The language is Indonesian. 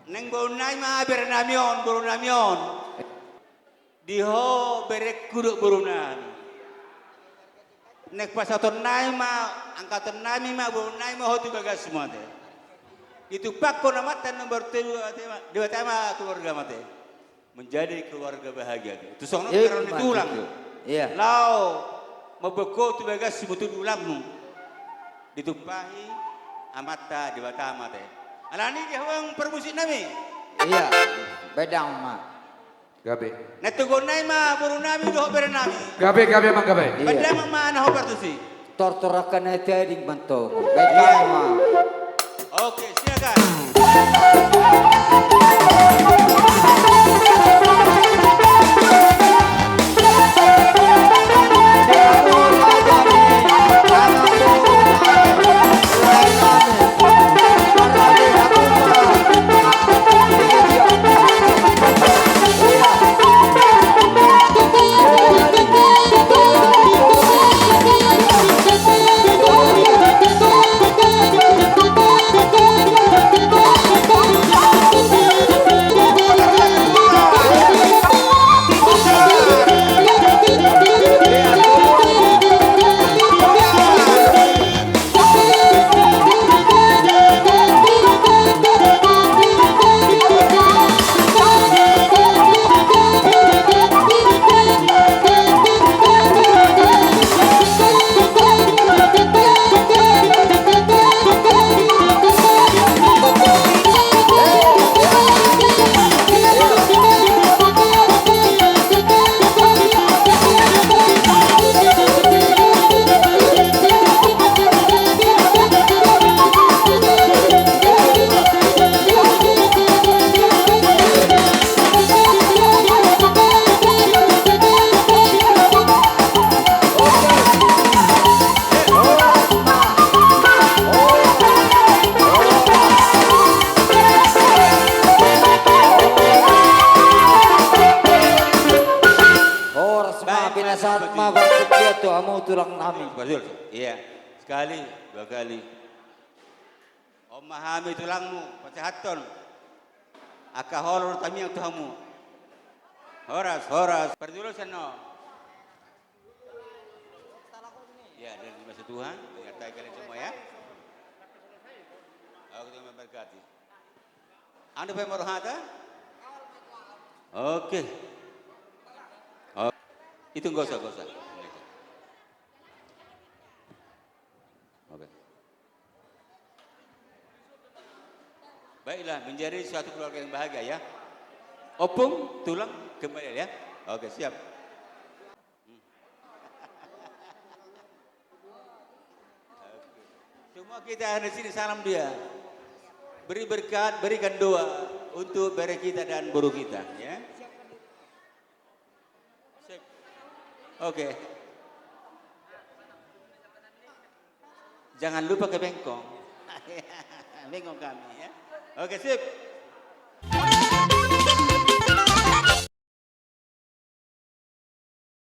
Neng bonai ma bernamion. Diho berek kuduk burunami. Nek pasaton nai ma angkatan nami ma bonai ma hotu bagas semua teh. Itu pakko namatan nomor dua tema keluarga mate. Menjadi keluarga bahagia. Itu soalnya karena ditulang. Iya. Lau mabeko tu bagas sebutu ulangmu. Ditumpahi amata di batama teh. Alani dia orang permusik nami. Iya. Bedang mak. Gabe. Netugonai ma buru nami doh berenami. Gabe mang gabe. Iya. Badang mana ho pertusi. Tortorakan aja di bantong. Bedang mak. Oke, silakan. Sama bersedia tuh amu tulang nami. Betul. Iya. Sekali, dua kali. Om mahami tulangmu, pacahaton. Aka horor tami yang tuhamu. Horas. Perjulo seno. Ya, dari masa Tuhan, menyertai kalian semua ya. Aku Tuhan memberkati. Anda pengen merohata? Oke. Itu enggak usah. Oke. Baiklah, menjadi suatu keluarga yang bahagia ya. Opung, tulang, kembali ya. Oke, siap. Semua kita di sini salam dia. Beri berkat, berikan doa untuk beri kita dan guru kita ya. Oke. Jangan lupa ke bengkong. Bengkong kami ya. Oke, sip.